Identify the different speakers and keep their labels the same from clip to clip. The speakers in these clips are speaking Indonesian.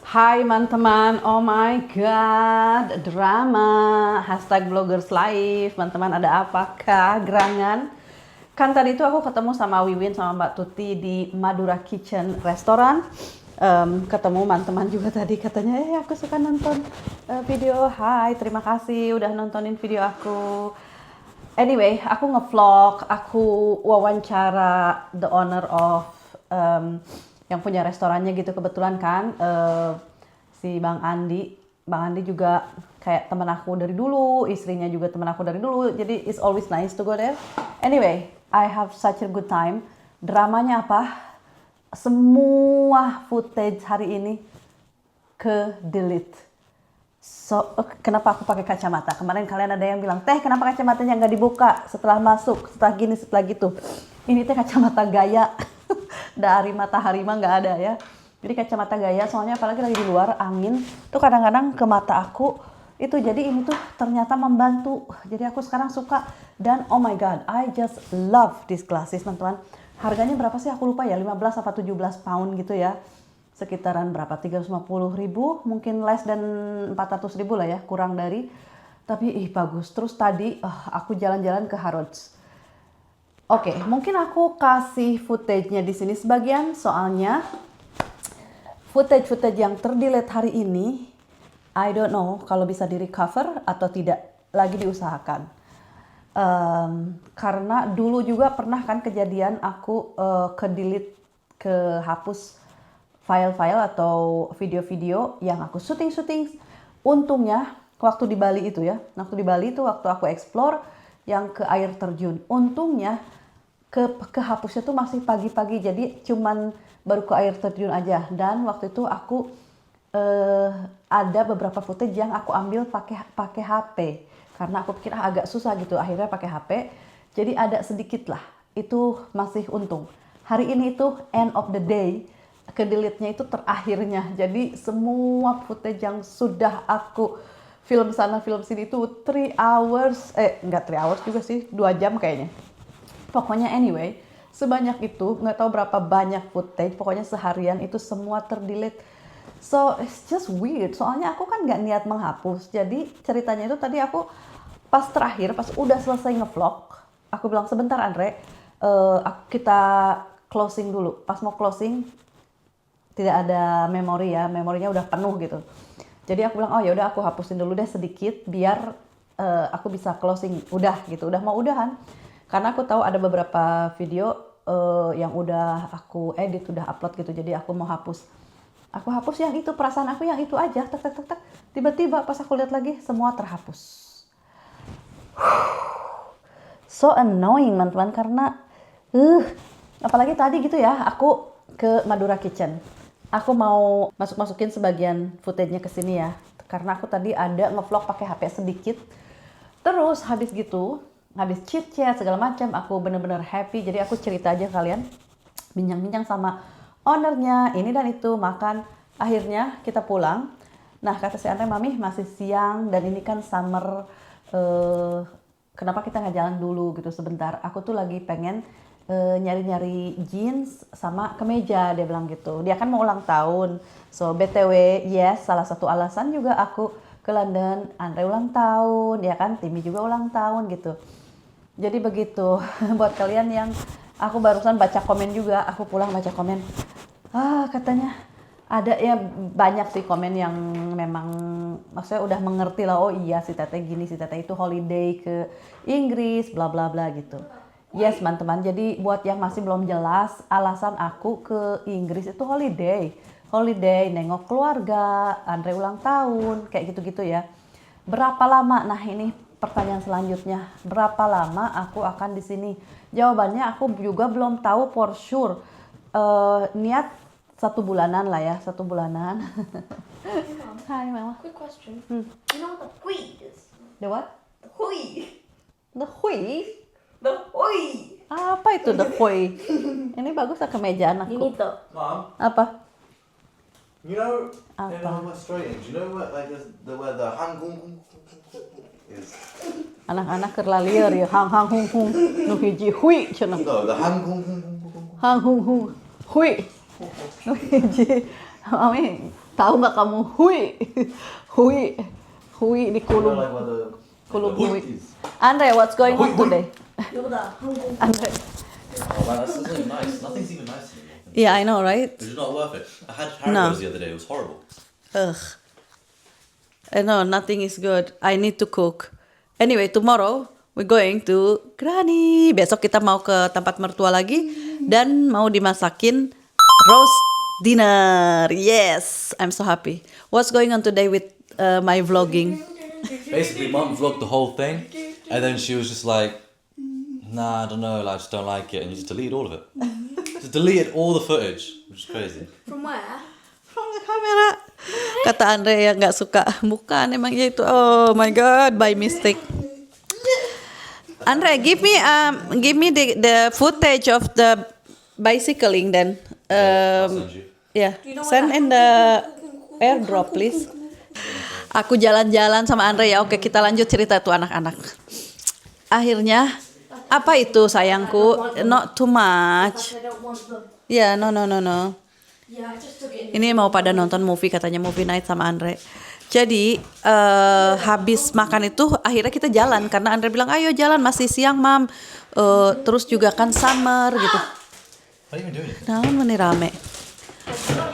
Speaker 1: Hai teman-teman, oh my god, drama, hashtag bloggers live, teman-teman ada apakah gerangan? Kan tadi itu aku ketemu sama Wiwin sama Mbak Tuti di Madura Kitchen Restoran. Ketemu teman-teman juga tadi katanya, aku suka nonton video, hai terima kasih udah nontonin video aku. Anyway, aku ngevlog, aku wawancara the owner of yang punya restorannya gitu kebetulan kan, si Bang Andi. Bang Andi juga kayak teman aku dari dulu, istrinya juga teman aku dari dulu, jadi it's always nice to go there. Anyway, I have such a good time. Dramanya apa? Semua footage hari ini ke delete. So, kenapa aku pakai kacamata? Kemarin kalian ada yang bilang, teh kenapa kacamatanya nggak dibuka setelah masuk, setelah gini, setelah gitu. Ini teh kacamata gaya. Dari matahari mah nggak ada ya. Jadi kacamata gaya, soalnya apalagi lagi di luar, angin tuh kadang-kadang ke mata aku. Itu jadi ini tuh ternyata membantu. Jadi aku sekarang suka. Dan oh my god, I just love these glasses teman-teman. Harganya berapa sih? Aku lupa ya, 15 atau 17 pound gitu ya. Sekitaran berapa? 350 ribu, mungkin less dan 400 ribu lah ya, kurang dari. Tapi bagus. Terus tadi aku jalan-jalan ke Harrods. Oke, mungkin aku kasih footage-nya di sini sebagian, soalnya footage yang terdelete hari ini, I don't know kalau bisa di recover atau tidak, lagi diusahakan. Karena dulu juga pernah kan kejadian aku ke-delete, kehapus file-file atau video-video yang aku syuting. Untungnya waktu di Bali itu ya, waktu aku explore yang ke air terjun, untungnya kehapusnya tuh masih pagi-pagi, jadi cuman baru ke air terjun aja. Dan waktu itu aku ada beberapa footage yang aku ambil pakai HP karena aku pikir agak susah gitu, akhirnya pakai HP. Jadi ada sedikit lah, itu masih untung. Hari ini itu end of the day, ke-delete-nya itu terakhirnya. Jadi semua footage yang sudah aku film sana film sini itu 3 hours, enggak 3 hours juga sih, 2 jam kayaknya. Pokoknya anyway, sebanyak itu, nggak tahu berapa banyak footage, pokoknya seharian itu semua terdelete. So, it's just weird. Soalnya aku kan nggak niat menghapus. Jadi ceritanya itu tadi aku pas terakhir, pas udah selesai ngevlog, aku bilang sebentar Andre, kita closing dulu. Pas mau closing, tidak ada memori ya, memorinya udah penuh gitu. Jadi aku bilang, oh ya udah aku hapusin dulu deh sedikit, biar aku bisa closing. Udah gitu, udah mau udahan. Karena aku tahu ada beberapa video yang udah aku edit, udah upload gitu. Jadi aku mau hapus. Aku hapus yang itu, perasaan aku yang itu aja. Tak. Tiba-tiba pas aku lihat lagi, semua terhapus. So annoying teman-teman, karena apalagi tadi gitu ya, aku ke Madura Kitchen. Aku mau masukin sebagian footage-nya ke sini ya. Karena aku tadi ada ngevlog pakai HP sedikit. Terus habis gitu, habis chit-chat segala macam, aku bener-bener happy. Jadi aku cerita aja kalian, bincang-bincang sama ownernya, ini dan itu, makan. Akhirnya kita pulang. Nah kata si Andre, mami masih siang dan ini kan summer, kenapa kita nggak jalan dulu gitu sebentar. Aku tuh lagi pengen nyari-nyari jeans sama kemeja, dia bilang gitu. Dia kan mau ulang tahun. So BTW, yes, salah satu alasan juga aku ke London, Andre ulang tahun, ya kan, Timmy juga ulang tahun gitu. Jadi begitu. Buat kalian yang aku barusan baca komen juga, aku pulang baca komen. Katanya ada ya, banyak sih komen yang memang maksudnya udah mengerti lah, oh iya si teteh gini, si teteh itu holiday ke Inggris, bla bla bla gitu. Yes teman-teman, jadi buat yang masih belum jelas, alasan aku ke Inggris itu holiday, nengok keluarga, Andre ulang tahun, kayak gitu-gitu ya. Berapa lama? Nah ini pertanyaan selanjutnya, berapa lama aku akan di sini? Jawabannya aku juga belum tahu for sure. Niat 1 bulanan lah ya, 1 bulanan.
Speaker 2: Hey, Mom.
Speaker 1: Hai Mama.
Speaker 2: Quick question. You know what the hui is?
Speaker 1: The what?
Speaker 2: The hui.
Speaker 1: The hui?
Speaker 2: The hui.
Speaker 1: Apa itu the hui? Ini bagus lah kemeja
Speaker 2: You
Speaker 1: anakku.
Speaker 2: need the.
Speaker 3: Mom,
Speaker 1: Apa?
Speaker 3: you know in
Speaker 1: Apa?
Speaker 3: Australia, do you know what like where the hang is?
Speaker 1: Anak-anak keur lalieur ya, hang hung hung nu hiji hui cenah.
Speaker 3: No, the hang
Speaker 1: Hang hung hung hui. Nu hiji Mami, tahu nggak kamu hui, hui di
Speaker 3: You know,
Speaker 1: kulum,
Speaker 3: like what the
Speaker 1: kulum
Speaker 3: the
Speaker 1: hui.
Speaker 3: is.
Speaker 1: Andre, what's going on
Speaker 3: Hui.
Speaker 1: today?
Speaker 2: 여기다 한국.
Speaker 1: Andre,
Speaker 3: Oh man, that's not even nice. Nothing's even nice anymore.
Speaker 1: yeah, I know, right?
Speaker 3: It's just not worth it. I had
Speaker 1: No.
Speaker 3: Haribos the other day. It was horrible.
Speaker 1: Ugh. I know, nothing is good. I need to cook. Anyway, tomorrow we're going to Granny. Besok kita mau ke tempat mertua lagi dan mau dimasakin roast dinner. Yes, I'm so happy. What's going on today with my vlogging?
Speaker 3: Basically, Mum vlogged the whole thing, and then she was just like, "Nah, I don't know. Like, I just don't like it," and you just deleted all of it. Just deleted all the footage, which is crazy.
Speaker 2: From where?
Speaker 1: From the camera. Kata Andre yang nggak suka. Bukan, emangnya itu. Oh my god, by mistake. Andre, give me the footage of the bicycling then.
Speaker 3: I'll send you.
Speaker 1: Yeah, send in the airdrop please. Aku jalan-jalan sama Andre ya. Oke, kita lanjut cerita tuh anak-anak. Akhirnya apa itu sayangku? Not too much.
Speaker 2: I don't want them.
Speaker 1: Ya, no no no no.
Speaker 2: Yeah, I just took it.
Speaker 1: Ini mau pada nonton movie katanya, movie night sama Andre. Jadi habis makan itu akhirnya kita jalan karena Andre bilang ayo jalan masih siang mam. Terus juga kan summer gitu.
Speaker 3: What are you even doing?
Speaker 1: Naon meni rame.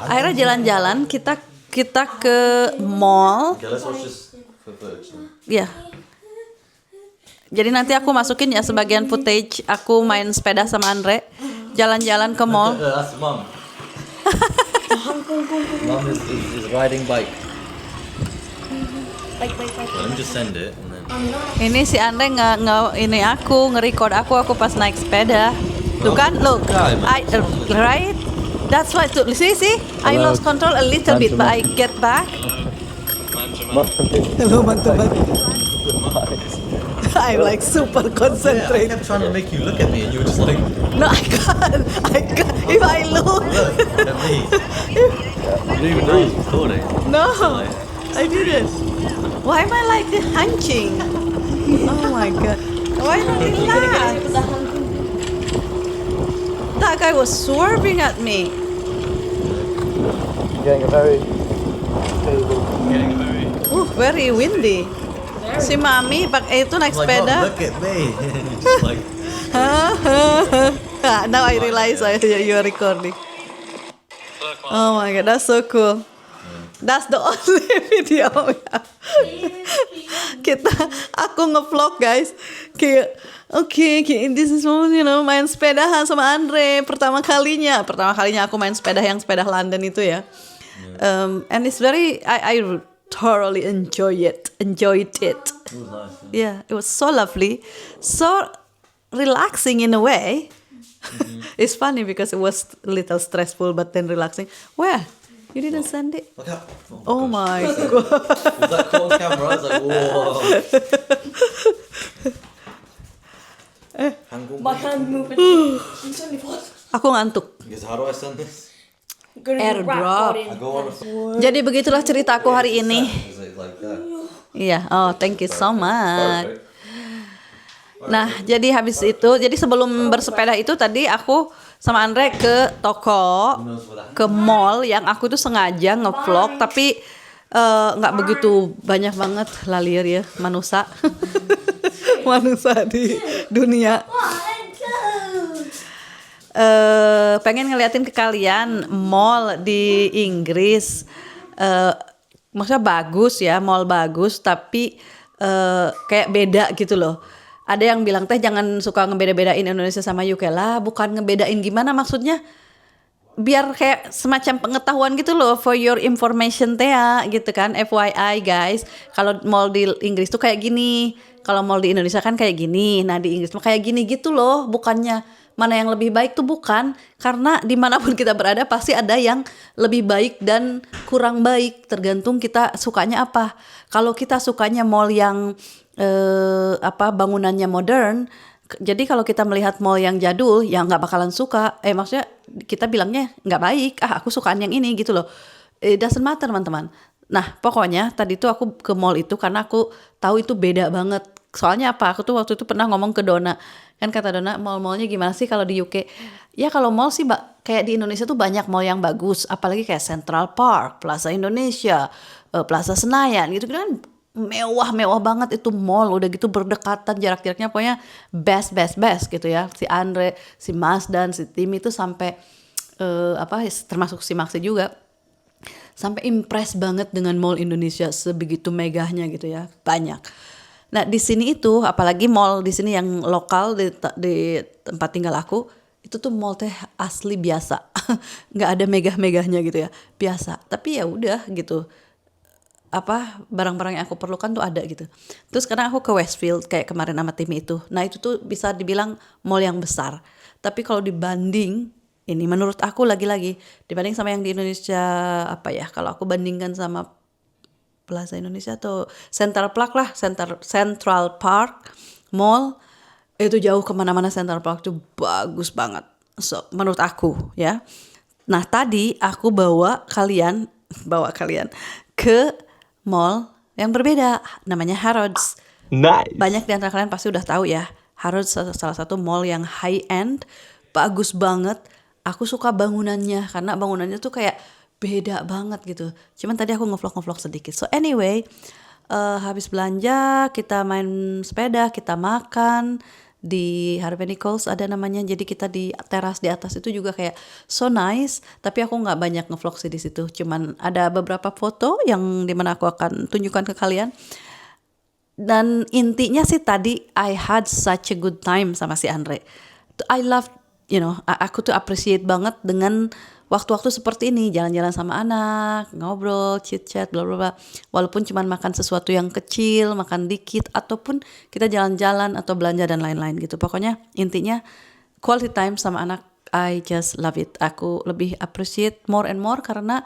Speaker 1: Akhirnya jalan-jalan kita ke mall.
Speaker 3: Okay, let's watch this footage. Then.
Speaker 1: Ya. Jadi nanti aku masukin ya sebagian footage aku main sepeda sama Andre, jalan-jalan ke mall.
Speaker 3: That's Mum. Mum is riding bike.
Speaker 2: Like.
Speaker 3: Let me just send it, and then.
Speaker 1: Ini si Andre ini aku nge-record aku pas naik sepeda. Tuh kan, look, right? That's why. Tuh, see, I lost control a little bit, but I get back. Hello, teman-teman. I'm like super
Speaker 3: I
Speaker 1: concentrated.
Speaker 3: kept trying to make you look at me, and you were just like,
Speaker 1: No, I can't. If I look,
Speaker 3: look at me. You didn't even know I was recording.
Speaker 1: no, I didn't. Why am I like hunching? Oh my god. Why not relax? That guy was swerving at me.
Speaker 3: Getting a very.
Speaker 1: Very windy. Si Mami pakai itu naik sepeda.
Speaker 3: Look at me. Just like.
Speaker 1: Now I realize you are recording. Oh my god, that's so cool. That's the only video. Aku ngevlog guys. Kayak this is main sepedahan sama Andre pertama kalinya aku main sepeda yang sepeda London itu ya. And it's very I thoroughly enjoyed it.
Speaker 3: It was nice.
Speaker 1: Yeah, it was so lovely, so relaxing in a way. It's funny because it was a little stressful but then relaxing. Where? You didn't send it?
Speaker 3: Look out.
Speaker 1: Oh my god.
Speaker 3: Was that caught on camera? I was like, whoa.
Speaker 2: My hand moving. I'm suddenly
Speaker 1: Aku ngantuk.
Speaker 3: Because how do I send this?
Speaker 1: Airdrop.
Speaker 3: I go on a
Speaker 1: Jadi begitulah cerita aku hari ini.
Speaker 3: Is it like that?
Speaker 1: Iya, oh thank you so much.
Speaker 3: Perfect.
Speaker 1: Nah, jadi habis itu, jadi sebelum bersepeda itu tadi aku sama Andre ke toko, ke mall yang aku tuh sengaja ngevlog, tapi nggak begitu banyak banget lalir ya manusia, manusia di dunia. Pengen ngeliatin ke kalian mall di Inggris, maksudnya bagus ya, mall bagus, tapi kayak beda gitu loh. Ada yang bilang teh jangan suka ngebeda-bedain Indonesia sama UK lah, bukan ngebedain gimana maksudnya, biar kayak semacam pengetahuan gitu loh, for your information teh ya, gitu kan, FYI guys, kalau mall di Inggris tuh kayak gini, kalau mall di Indonesia kan kayak gini, nah di Inggris mah kayak gini gitu loh, bukannya mana yang lebih baik tuh bukan, karena dimanapun kita berada pasti ada yang lebih baik dan kurang baik, tergantung kita sukanya apa. Kalau kita sukanya mall yang bangunannya modern, jadi kalau kita melihat mall yang jadul ya nggak bakalan suka, maksudnya kita bilangnya nggak baik, aku sukaan yang ini gitu loh. It doesn't matter teman-teman. Nah pokoknya tadi tuh aku ke mall itu karena aku tahu itu beda banget Soalnya apa? Aku tuh waktu itu pernah ngomong ke Dona. Kan kata Dona, mall-mallnya gimana sih kalau di UK? Ya kalau mall sih kayak di Indonesia tuh banyak mall yang bagus. Apalagi kayak Central Park, Plaza Indonesia, Plaza Senayan gitu kan. Mewah-mewah banget itu mall. Udah gitu berdekatan jarak-jaraknya pokoknya best gitu ya. Si Andre, si Mas dan si Tim itu sampai termasuk si Maxi juga sampai impress banget dengan mall Indonesia sebegitu megahnya gitu ya, banyak. Nah di sini itu apalagi mall di sini yang lokal di tempat tinggal aku itu tuh mall teh asli biasa, nggak ada megah-megahnya gitu ya, biasa. Tapi ya udah gitu, barang-barang yang aku perlukan tuh ada gitu. Terus karena aku ke Westfield kayak kemarin sama tim itu, nah itu tuh bisa dibilang mall yang besar. Tapi kalau dibanding ini menurut aku lagi-lagi dibanding sama yang di Indonesia kalau aku bandingkan sama Plaza Indonesia atau Central Park lah, Central Park Mall itu jauh kemana-mana. Central Park tuh bagus banget. So menurut aku ya. Nah tadi aku bawa kalian ke mall yang berbeda, namanya Harrods.
Speaker 4: Nice.
Speaker 1: Banyak di antara kalian pasti udah tahu ya, Harrods salah satu mall yang high end, bagus banget. Aku suka bangunannya karena bangunannya tuh kayak beda banget gitu. Cuman tadi aku ngevlog sedikit. So anyway, habis belanja kita main sepeda, kita makan di Harvey Nichols ada namanya. Jadi kita di teras di atas itu juga kayak so nice. Tapi aku nggak banyak ngevlog sih di situ. Cuman ada beberapa foto yang dimana aku akan tunjukkan ke kalian. Dan intinya sih tadi I had such a good time sama si Andre. I love, aku tuh appreciate banget dengan waktu-waktu seperti ini, jalan-jalan sama anak, ngobrol, chit-chat, bla bla bla. Walaupun cuma makan sesuatu yang kecil, makan dikit, ataupun kita jalan-jalan atau belanja dan lain-lain gitu. Pokoknya intinya quality time sama anak, I just love it. Aku lebih appreciate more and more karena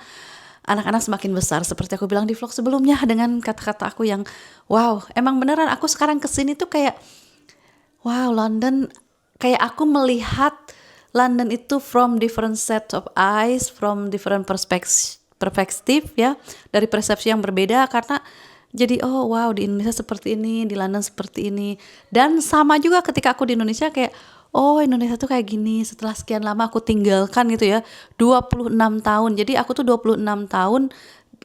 Speaker 1: anak-anak semakin besar. Seperti aku bilang di vlog sebelumnya dengan kata-kata aku yang wow, emang beneran aku sekarang kesini tuh kayak wow, London, kayak aku melihat London itu from different set of eyes, from different perspektif ya, dari persepsi yang berbeda. Karena jadi oh wow, di Indonesia seperti ini, di London seperti ini. Dan sama juga ketika aku di Indonesia kayak oh Indonesia tuh kayak gini. Setelah sekian lama aku tinggalkan gitu ya, 26 tahun. Jadi aku tuh 26 tahun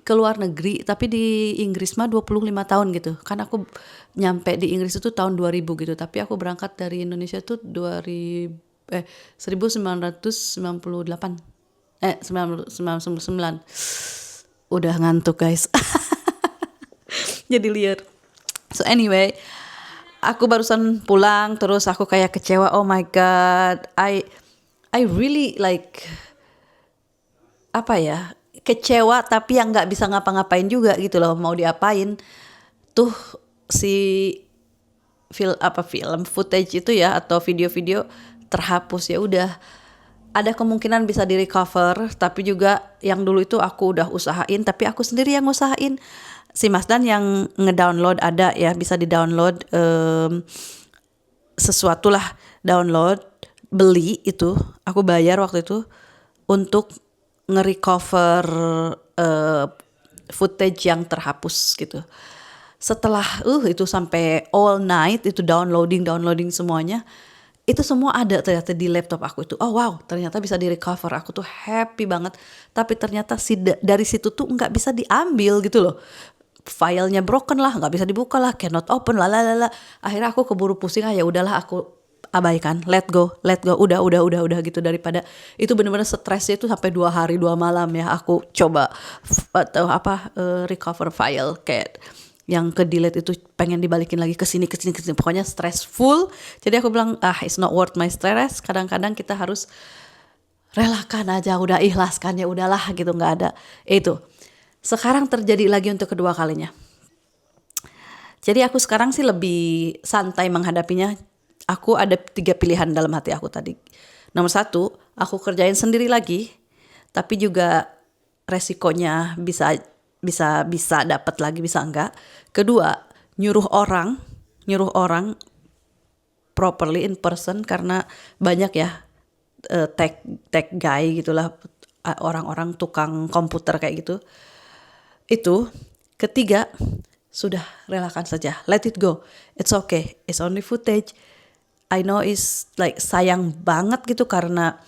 Speaker 1: ke luar negeri, tapi di Inggris mah 25 tahun gitu. Kan aku nyampe di Inggris itu tahun 2000 gitu, tapi aku berangkat dari Indonesia tuh 1998. 1999. Udah ngantuk guys. Jadi liar. So anyway, aku barusan pulang terus aku kayak kecewa. Oh my god, I really like kecewa tapi yang nggak bisa ngapa-ngapain juga gitu loh. Mau diapain tuh si film footage itu ya atau video-video terhapus. Ya udah, ada kemungkinan bisa di recover, tapi juga yang dulu itu aku udah usahain, tapi aku sendiri yang usahain. Si Mas Dan yang ngedownload ada ya, bisa di-download sesuatu lah, download, beli itu, aku bayar waktu itu untuk nge-recover footage yang terhapus gitu. Setelah itu sampai all night itu downloading semuanya, itu semua ada ternyata di laptop aku itu. Oh wow, ternyata bisa di recover. Aku tuh happy banget. Tapi ternyata dari situ tuh nggak bisa diambil gitu loh. Filenya broken lah, nggak bisa dibuka lah, cannot open lah. Akhirnya aku keburu pusing. Ya udahlah, aku abaikan, let go, udah gitu. Daripada itu bener-bener stresnya itu sampai 2 hari 2 malam ya. Aku coba recover file kayak yang ke delete itu, pengen dibalikin lagi ke sini, pokoknya stressful. Jadi aku bilang it's not worth my stress. Kadang-kadang kita harus relakan aja, udah ikhlaskan, ya udahlah gitu, nggak ada itu. Sekarang terjadi lagi untuk kedua kalinya. Jadi aku sekarang sih lebih santai menghadapinya. Aku ada 3 pilihan dalam hati aku tadi. Nomor 1, aku kerjain sendiri lagi, tapi juga resikonya bisa dapat lagi, bisa enggak. Kedua, nyuruh orang properly in person, karena banyak ya tech guy gitulah, orang-orang tukang komputer kayak gitu. Itu. Ketiga, sudah relakan saja, let it go, it's okay, it's only footage. I know it's like sayang banget gitu karena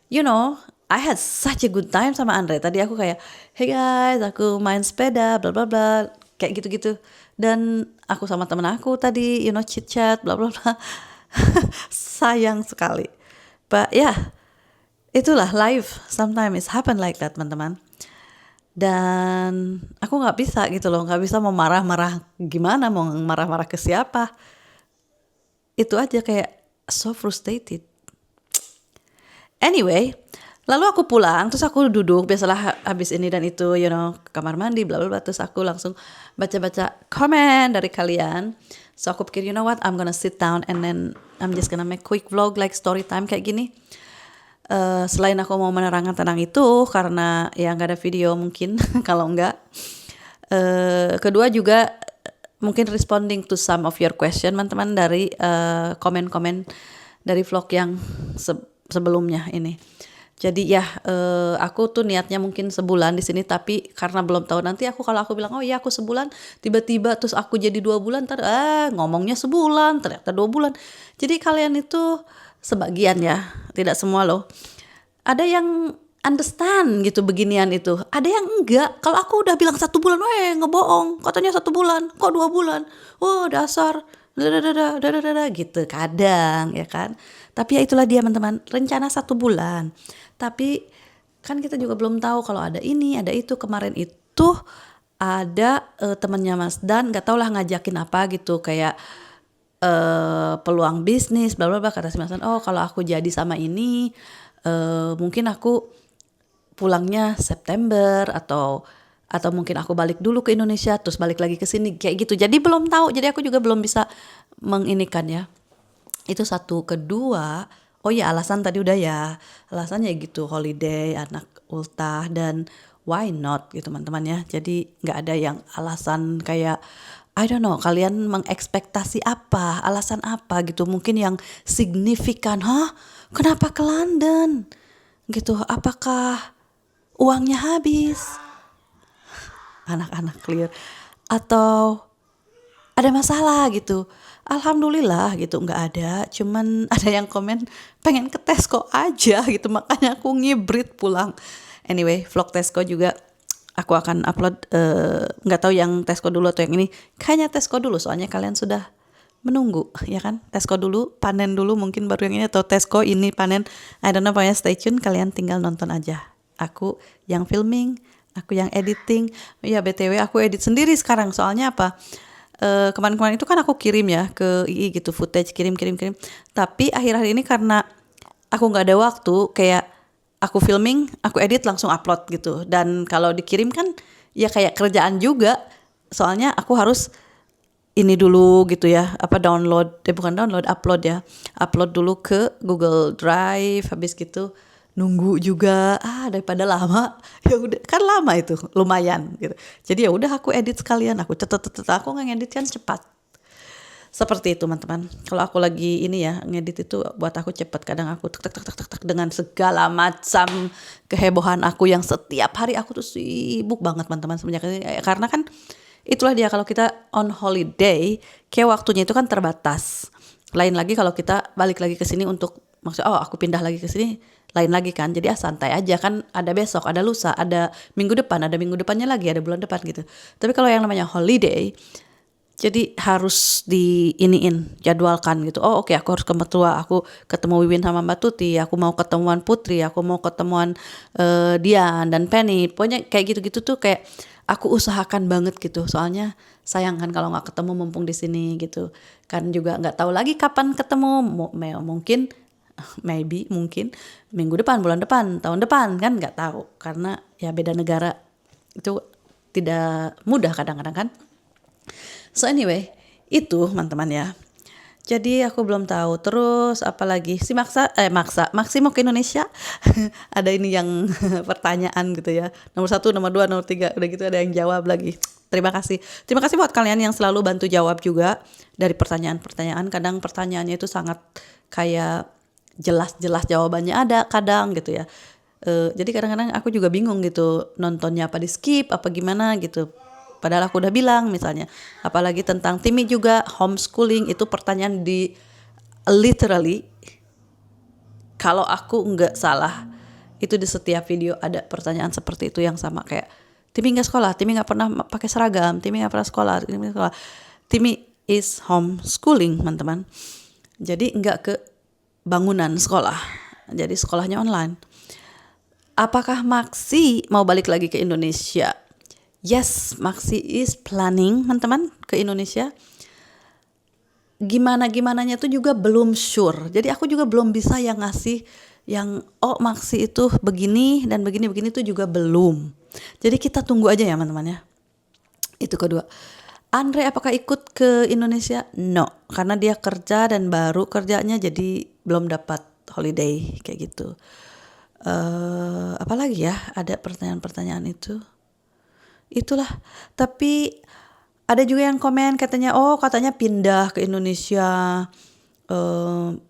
Speaker 1: you know I had such a good time sama Andre. Tadi aku kayak hey guys aku main sepeda bla bla bla kayak gitu-gitu, dan aku sama temen aku tadi you know chit chat bla bla bla. Sayang sekali, but yeah, itulah life, sometimes it happen like that teman-teman. Dan aku nggak bisa gitu loh, nggak bisa mau marah-marah gimana, mau marah-marah ke siapa. Itu aja kayak so frustrated. Anyway, lalu aku pulang, terus aku duduk biasalah habis ini dan itu, you know, ke kamar mandi, bla bla bla. Terus aku langsung baca-baca komen dari kalian. So aku pikir, you know what, I'm gonna sit down and then I'm just gonna make quick vlog like story time kayak gini. Selain aku mau menerangkan tentang itu, karena ya nggak ada video mungkin kalau enggak. Kedua juga mungkin responding to some of your question teman-teman dari komen-komen dari vlog yang sebelumnya ini. Jadi ya aku tuh niatnya mungkin sebulan di sini, tapi karena belum tahu nanti kalau aku bilang oh iya aku sebulan, tiba-tiba terus aku jadi 2 bulan, ngomongnya sebulan ternyata 2 bulan. Jadi kalian itu sebagian ya, tidak semua loh. Ada yang understand gitu beginian itu, ada yang enggak. Kalau aku udah bilang 1 bulan, ngebohong, katanya 1 bulan, kok 2 bulan, oh dasar, gitu kadang ya kan. Tapi ya itulah dia teman-teman, rencana 1 bulan. Tapi kan kita juga belum tahu kalau ada ini, ada itu. Kemarin itu ada temannya Mas Dan, nggak tahu lah ngajakin apa gitu, kayak peluang bisnis, bla bla bla. Kata si Mas Dan, oh kalau aku jadi sama ini, mungkin aku pulangnya September atau mungkin aku balik dulu ke Indonesia terus balik lagi ke sini kayak gitu. Jadi belum tahu. Jadi aku juga belum bisa menginikan ya. Itu satu. Kedua, oh ya alasan tadi udah ya. Alasannya gitu, holiday, anak ultah, dan why not gitu teman-teman ya. Jadi nggak ada yang alasan kayak I don't know, kalian mengekspektasi apa, alasan apa gitu, mungkin yang signifikan. Kenapa ke London gitu, apakah uangnya habis, anak-anak clear, atau ada masalah gitu. Alhamdulillah gitu nggak ada, cuman ada yang komen pengen ke Tesco aja gitu, makanya aku ngibrit pulang. Anyway, vlog Tesco juga aku akan upload, nggak tahu yang Tesco dulu atau yang ini. Kayaknya Tesco dulu, soalnya kalian sudah menunggu ya kan. Tesco dulu, panen dulu mungkin baru yang ini, atau Tesco ini panen, I don't know, pokoknya stay tune, kalian tinggal nonton aja. Aku yang filming, aku yang editing. Ya BTW aku edit sendiri sekarang, soalnya apa, kemarin-kemarin itu kan aku kirim ya ke II gitu, footage kirim. Tapi akhir-akhir ini karena aku nggak ada waktu, kayak aku filming, aku edit langsung upload gitu. Dan kalau dikirim kan ya kayak kerjaan juga, soalnya aku harus ini dulu gitu ya, upload ya, upload dulu ke Google Drive, habis gitu nunggu juga, daripada lama, ya udah kan lama itu lumayan gitu. Jadi ya udah aku edit sekalian, aku aku ngedit kan cepat. Seperti itu teman-teman. Kalau aku lagi ini ya ngedit itu buat aku cepat. Kadang aku tek dengan segala macam kehebohan aku yang setiap hari aku tuh sibuk banget teman-teman sebenarnya. Karena kan itulah dia, kalau kita on holiday kayak waktunya itu kan terbatas. Lain lagi kalau kita balik lagi ke sini untuk maksudnya aku pindah lagi ke sini, lain lagi kan. Jadi santai aja kan, ada besok, ada lusa, ada minggu depan, ada minggu depannya lagi, ada bulan depan gitu. Tapi kalau yang namanya holiday, jadi harus jadwalkan gitu. Oke, aku harus ke Mertua, aku ketemu Wiwin sama Mbak Tuti, aku mau ketemuan Putri, aku mau ketemuan Dian dan Penny. Pokoknya kayak gitu-gitu tuh kayak aku usahakan banget gitu. Soalnya sayang kan kalau nggak ketemu mumpung di sini gitu. Kan juga nggak tahu lagi kapan ketemu. Mungkin minggu depan, bulan depan, tahun depan, kan nggak tahu. Karena ya beda negara itu tidak mudah kadang-kadang kan. So anyway, itu teman-teman ya. Jadi aku belum tahu. Terus apalagi si Maksi mau ke Indonesia. Ada ini yang pertanyaan gitu ya. Nomor 1, nomor 2, nomor 3, udah gitu ada yang jawab lagi. Terima kasih buat kalian yang selalu bantu jawab juga dari pertanyaan-pertanyaan. Kadang pertanyaannya itu sangat kayak jelas jawabannya ada kadang gitu ya. Jadi kadang-kadang aku juga bingung gitu, nontonnya apa di skip apa gimana gitu. Padahal aku udah bilang misalnya, apalagi tentang Timi juga homeschooling itu pertanyaan di literally, kalau aku nggak salah itu di setiap video ada pertanyaan seperti itu yang sama kayak Timi nggak sekolah, Timi nggak pernah pakai seragam, Timi nggak pernah sekolah, Timi nggak sekolah. Timi is homeschooling teman-teman. Jadi nggak ke bangunan sekolah, jadi sekolahnya online. Apakah Maxi mau balik lagi ke Indonesia? Yes, Maxi is planning teman-teman ke Indonesia. Gimananya tuh juga belum sure. Jadi aku juga belum bisa yang ngasih yang Maxi itu begini dan begini tuh juga belum. Jadi kita tunggu aja ya teman-teman ya. Itu kedua. Andre apakah ikut ke Indonesia? No, karena dia kerja dan baru kerjanya jadi belum dapat holiday kayak gitu. Apalagi ya ada pertanyaan-pertanyaan itu. Itulah. Tapi ada juga yang komen katanya katanya pindah ke Indonesia,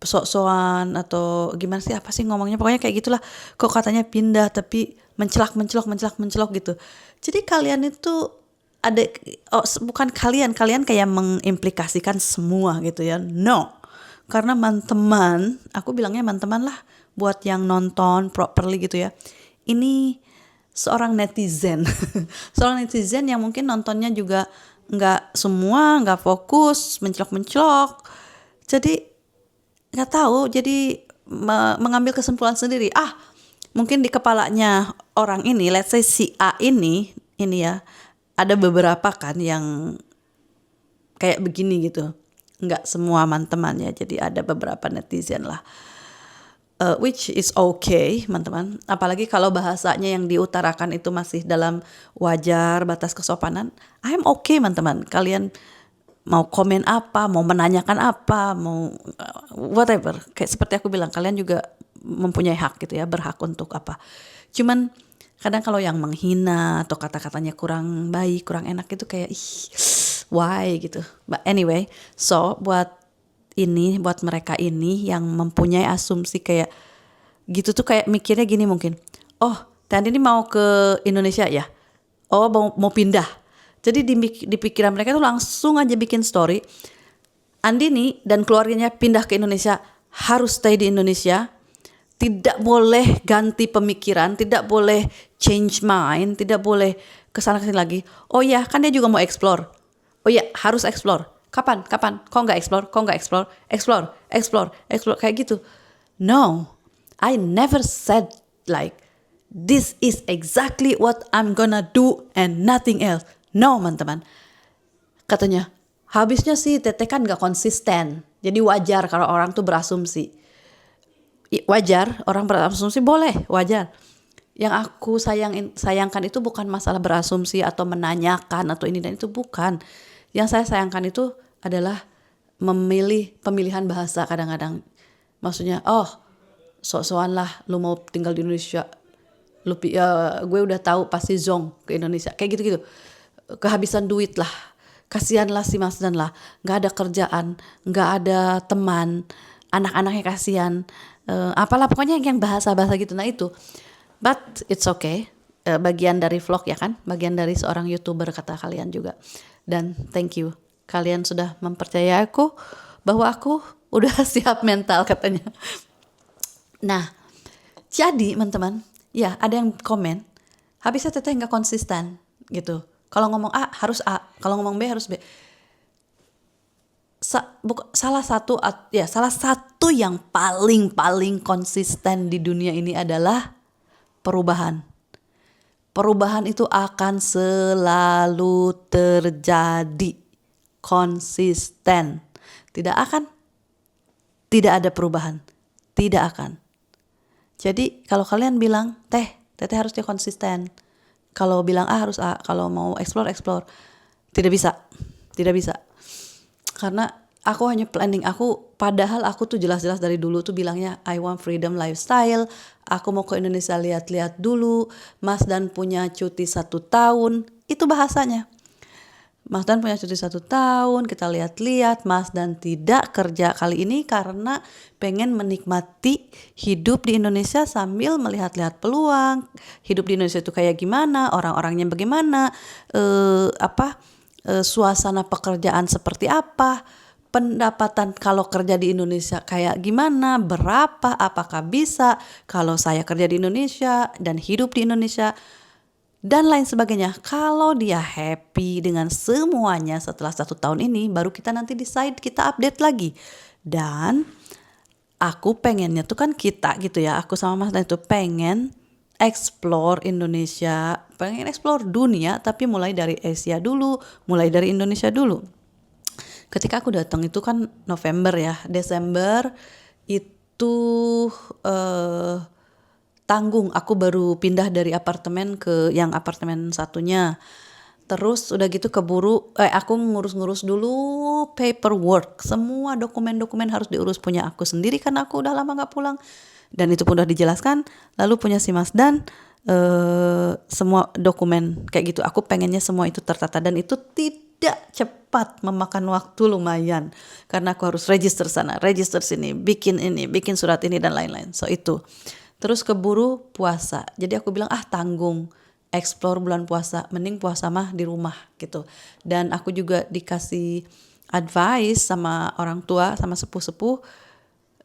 Speaker 1: sok-sokan atau gimana sih, apa sih ngomongnya, pokoknya kayak gitulah. Kok katanya pindah tapi mencelak gitu. Jadi kalian itu ada bukan kalian kayak mengimplikasikan semua gitu ya. No. Karena teman-teman, aku bilangnya teman-teman lah buat yang nonton properly gitu ya. Ini seorang netizen. Seorang netizen yang mungkin nontonnya juga nggak fokus, mencelok. Jadi nggak tahu, jadi mengambil kesimpulan sendiri. Mungkin di kepalanya orang ini, let's say si A ini ya, ada beberapa kan yang kayak begini gitu. Nggak semua teman-teman ya, jadi ada beberapa netizen lah. Which is okay teman-teman. Apalagi kalau bahasanya yang diutarakan itu masih dalam wajar, batas kesopanan. I'm okay teman-teman. Kalian mau komen apa, mau menanyakan apa, mau whatever. Kayak seperti aku bilang, kalian juga mempunyai hak gitu ya, berhak untuk apa. Cuman kadang kalau yang menghina atau kata-katanya kurang baik, kurang enak itu kayak why gitu. But anyway, so buat mereka ini yang mempunyai asumsi kayak gitu tuh, kayak mikirnya gini mungkin, Teh ini mau ke Indonesia ya, mau pindah. Jadi di pikiran mereka tuh langsung aja bikin story, Andini dan keluarganya pindah ke Indonesia, harus stay di Indonesia, tidak boleh ganti pemikiran, tidak boleh change mind, tidak boleh kesana kesini lagi. Oh ya, kan dia juga mau explore. Oh ya, harus explore. Kapan? Kok nggak explore? Explore, kayak gitu. No, I never said like this is exactly what I'm gonna do and nothing else. No, teman-teman. Katanya, habisnya sih Teteh kan nggak konsisten. Jadi wajar kalau orang tuh berasumsi. Wajar, orang berasumsi boleh, wajar. Yang aku sayangkan itu bukan masalah berasumsi atau menanyakan atau ini dan itu, bukan. Yang saya sayangkan itu adalah pemilihan bahasa kadang-kadang. Maksudnya, sok-sokan lah lu mau tinggal di Indonesia. Gue udah tahu pasti zong ke Indonesia. Kayak gitu-gitu. Kehabisan duit lah. Kasihan lah si Mas Dan lah. Gak ada kerjaan, gak ada teman. Anak-anaknya kasihan. Apalah pokoknya yang bahasa-bahasa gitu. Nah itu. But it's okay. Bagian dari vlog ya kan. Bagian dari seorang YouTuber kata kalian juga. Dan thank you, kalian sudah mempercayai aku bahwa aku udah siap mental katanya. Nah, jadi teman-teman, ya ada yang komen, habisnya Teteh nggak konsisten gitu. Kalau ngomong A harus A, kalau ngomong B harus B. Salah satu yang paling konsisten di dunia ini adalah perubahan. Perubahan itu akan selalu terjadi, konsisten. Tidak ada perubahan, tidak akan. Jadi kalau kalian bilang, Teteh harus dia konsisten. Kalau bilang A harus A, kalau mau explore. Tidak bisa. Karena aku hanya planning, padahal aku tuh jelas-jelas dari dulu tuh bilangnya I want freedom lifestyle. Aku mau ke Indonesia lihat-lihat dulu. Mas Dan punya cuti 1 tahun. Itu bahasanya. Mas Dan punya cuti 1 tahun, kita lihat-lihat. Mas Dan tidak kerja kali ini karena pengen menikmati hidup di Indonesia sambil melihat-lihat peluang. Hidup di Indonesia itu kayak gimana, orang-orangnya bagaimana, suasana pekerjaan seperti apa, pendapatan kalau kerja di Indonesia kayak gimana, berapa, apakah bisa kalau saya kerja di Indonesia dan hidup di Indonesia, dan lain sebagainya. Kalau dia happy dengan semuanya setelah 1 tahun ini, baru kita nanti decide, kita update lagi. Dan aku pengennya tuh kan kita gitu ya, aku sama Mas Dan itu pengen explore Indonesia, pengen explore dunia, tapi mulai dari Asia dulu, mulai dari Indonesia dulu. Ketika aku datang itu kan November ya, Desember itu tanggung, aku baru pindah dari apartemen ke yang apartemen satunya. Terus udah gitu keburu aku ngurus-ngurus dulu paperwork, semua dokumen-dokumen harus diurus punya aku sendiri karena aku udah lama gak pulang, dan itu pun udah dijelaskan. Lalu punya si Mas Dan semua dokumen kayak gitu, aku pengennya semua itu tertata, dan itu tidak cepat, memakan waktu lumayan karena aku harus register sana, register sini, bikin surat ini dan lain-lain. So itu. Terus keburu puasa. Jadi aku bilang tanggung explore bulan puasa, mending puasa mah di rumah gitu. Dan aku juga dikasih advice sama orang tua, sama sepuh-sepuh,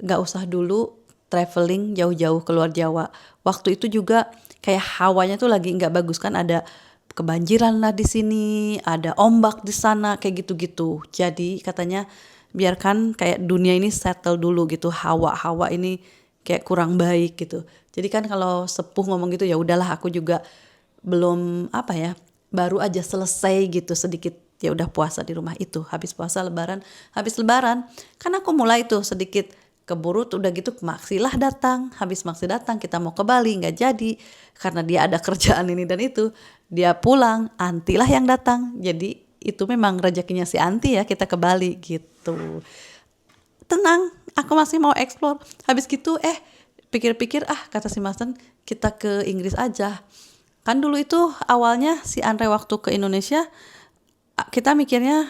Speaker 1: gak usah dulu traveling jauh-jauh keluar Jawa. Waktu itu juga kayak hawanya tuh lagi gak bagus kan, ada kebanjiran lah di sini, ada ombak di sana, kayak gitu-gitu. Jadi katanya biarkan kayak dunia ini settle dulu gitu, hawa ini kayak kurang baik gitu. Jadi kan kalau sepuh ngomong gitu, ya udahlah, aku juga belum baru aja selesai gitu sedikit, ya udah puasa di rumah itu. Habis puasa lebaran kan aku mulai tuh sedikit keburu tuh, udah gitu Maksilah datang. Habis Maksi datang kita mau ke Bali, nggak jadi karena dia ada kerjaan ini dan itu. Dia pulang, Antilah yang datang. Jadi itu memang rezekinya si Anti ya, kita ke Bali gitu. Tenang, aku masih mau explore. Habis gitu pikir-pikir kata si Mas Dan, kita ke Inggris aja. Kan dulu itu awalnya si Andre waktu ke Indonesia, kita mikirnya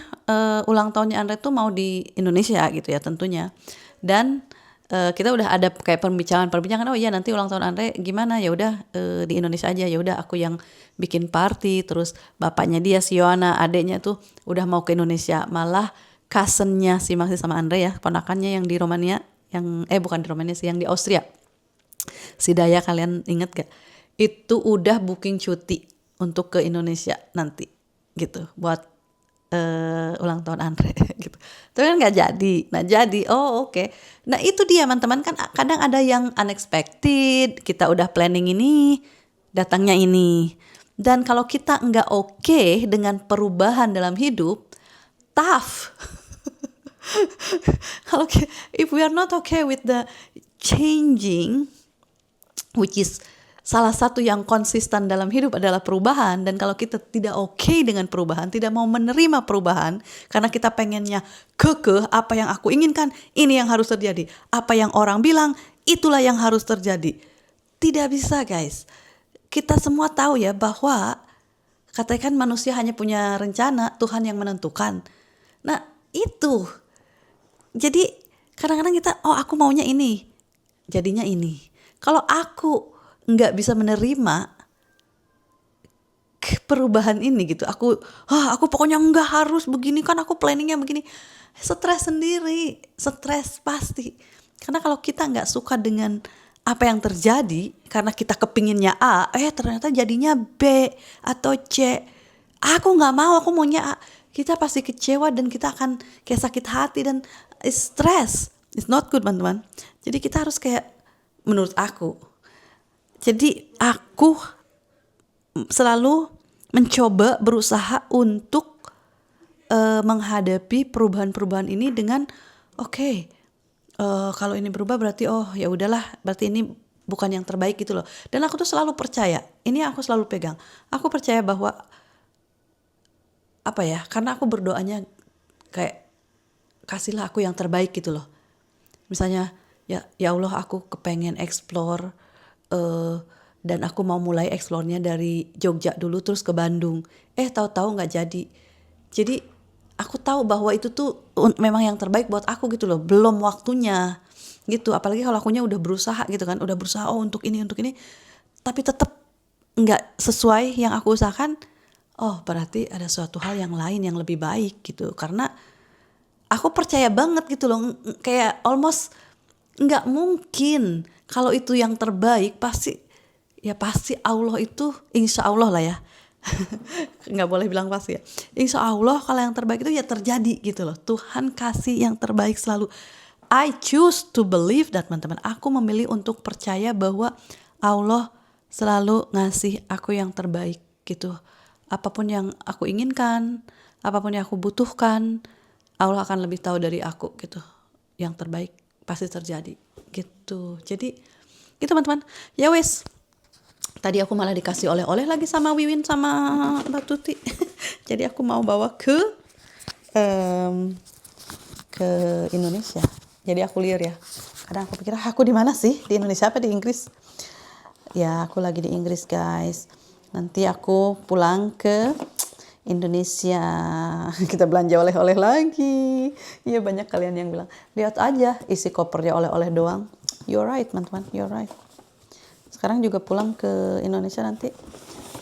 Speaker 1: ulang tahunnya Andre tuh mau di Indonesia gitu ya tentunya. Dan kita udah ada kayak perbincangan, oh iya nanti ulang tahun Andre gimana, ya udah di Indonesia aja. Ya udah aku yang bikin party, terus bapaknya dia si Yohana, adeknya tuh udah mau ke Indonesia. Malah cousinnya si Maxi sama Andre ya, ponakannya yang di Romania, yang bukan di Romania sih, yang di Austria, si Daya, kalian inget gak? Itu udah booking cuti untuk ke Indonesia nanti gitu, buat ulang tahun Andre gitu. Tapi kan nggak jadi. Nah jadi, oke. Nah itu dia teman-teman, kan kadang ada yang unexpected, kita udah planning ini, datangnya ini. Dan kalau kita nggak oke dengan perubahan dalam hidup, tough. If we are not okay with the changing, which is salah satu yang konsisten dalam hidup adalah perubahan, dan kalau kita tidak oke dengan perubahan, tidak mau menerima perubahan karena kita pengennya kekeh, apa yang aku inginkan ini yang harus terjadi, apa yang orang bilang itulah yang harus terjadi. Tidak bisa guys. Kita semua tahu ya bahwa katakan manusia hanya punya rencana, Tuhan yang menentukan. Nah itu. Jadi kadang-kadang kita, aku maunya ini, jadinya ini. Kalau aku nggak bisa menerima perubahan ini gitu, aku pokoknya nggak harus begini, kan aku planningnya begini, stres sendiri, stres pasti. Karena kalau kita nggak suka dengan apa yang terjadi, karena kita kepinginnya A, ternyata jadinya B atau C, aku nggak mau, aku maunya A, kita pasti kecewa dan kita akan kayak sakit hati dan stress. It's not good teman-teman. Jadi kita harus kayak, menurut aku, jadi aku selalu mencoba berusaha untuk menghadapi perubahan-perubahan ini dengan kalau ini berubah berarti ya udahlah, berarti ini bukan yang terbaik gitu loh. Dan aku tuh selalu percaya, ini aku selalu pegang. Aku percaya bahwa karena aku berdoanya kayak kasihlah aku yang terbaik gitu loh. Misalnya ya Allah, aku kepengen explore dan aku mau mulai explore-nya dari Jogja dulu terus ke Bandung. Tahu-tahu nggak jadi. Jadi aku tahu bahwa itu tuh memang yang terbaik buat aku gitu loh. Belum waktunya gitu. Apalagi kalau akunya udah berusaha gitu kan. Udah berusaha untuk ini. Tapi tetap nggak sesuai yang aku usahakan. Oh berarti ada suatu hal yang lain yang lebih baik gitu. Karena aku percaya banget gitu loh. Kayak almost nggak mungkin kalau itu yang terbaik pasti Allah itu insya Allah lah ya. Nggak boleh bilang pasti ya. Insya Allah kalau yang terbaik itu ya terjadi gitu loh. Tuhan kasih yang terbaik selalu. I choose to believe that, teman-teman. Aku memilih untuk percaya bahwa Allah selalu ngasih aku yang terbaik gitu. Apapun yang aku inginkan, apapun yang aku butuhkan, Allah akan lebih tahu dari aku gitu. Yang terbaik pasti terjadi gitu. Jadi gitu teman-teman. Ya wes. Tadi aku malah dikasih oleh-oleh lagi sama Wiwin sama Mbak Tuti. Jadi aku mau bawa ke Indonesia. Jadi aku liar ya. Kadang aku pikir aku di mana sih? Di Indonesia apa di Inggris? Ya aku lagi di Inggris guys. Nanti aku pulang ke Indonesia. Kita belanja oleh-oleh lagi. Iya banyak kalian yang bilang, lihat aja isi kopernya oleh-oleh doang. You're right teman-teman, you're right. Sekarang juga pulang ke Indonesia nanti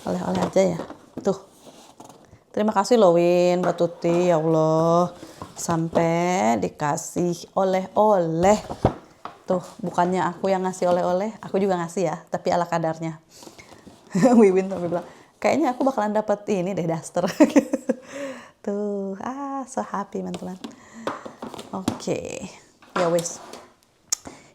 Speaker 1: oleh-oleh aja ya. Tuh. Terima kasih loh Win, Mbak Tuti, ya Allah. Sampai dikasih oleh-oleh. Tuh, bukannya aku yang ngasih oleh-oleh, aku juga ngasih ya, tapi ala kadarnya. Wiwin sampai bilang, kayaknya aku bakalan dapet ini deh, daster. Tuh, so happy teman-teman. Oke. Ya wes.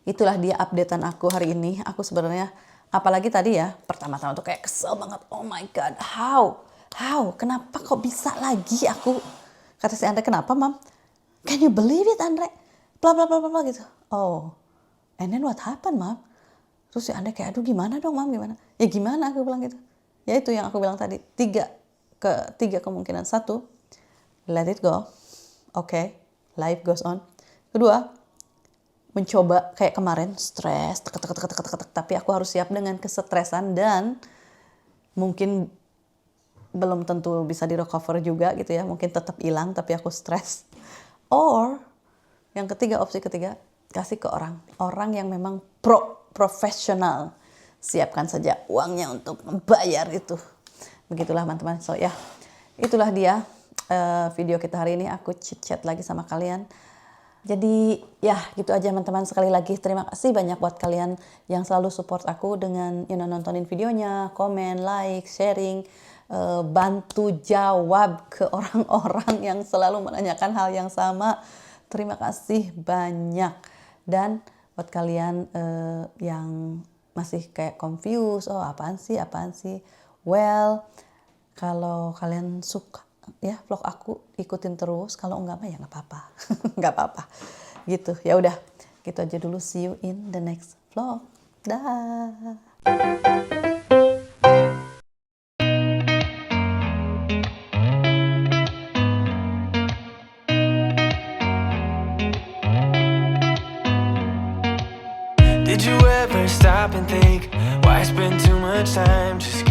Speaker 1: Itulah dia updatean aku hari ini. Aku sebenarnya apalagi tadi ya, pertama-tama tuh kayak kesel banget. Oh my god, how? Kenapa kok bisa lagi aku? Kata si Andre, kenapa mam? Can you believe it Andre? Bla bla bla bla gitu. Oh, and then what happened mam? Terus si Andre kayak, aduh gimana dong mam, gimana? Ya gimana aku bilang gitu. Ya itu yang aku bilang tadi, tiga kemungkinan. Satu, let it go. Okay, life goes on. Kedua, mencoba kayak kemarin stres, tapi aku harus siap dengan kesetresan dan mungkin belum tentu bisa di recover juga gitu ya, mungkin tetap hilang tapi aku stres. Or yang ketiga, opsi ketiga, kasih ke orang yang memang profesional, siapkan saja uangnya untuk membayar itu. Begitulah teman-teman. So ya, itulah dia video kita hari ini. Aku chit-chat lagi sama kalian. Jadi ya gitu aja teman-teman. Sekali lagi terima kasih banyak buat kalian yang selalu support aku dengan nontonin videonya, komen, like, sharing, bantu jawab ke orang-orang yang selalu menanyakan hal yang sama. Terima kasih banyak. Dan buat kalian yang masih kayak confused, oh apaan sih? Well, kalau kalian suka ya vlog aku, ikutin terus. Kalau enggak mah ya nggak apa-apa. Nggak apa-apa gitu. Ya udah gitu aja dulu. See you in the next vlog. Dah.
Speaker 4: Did you ever stop and think, why spend too much time just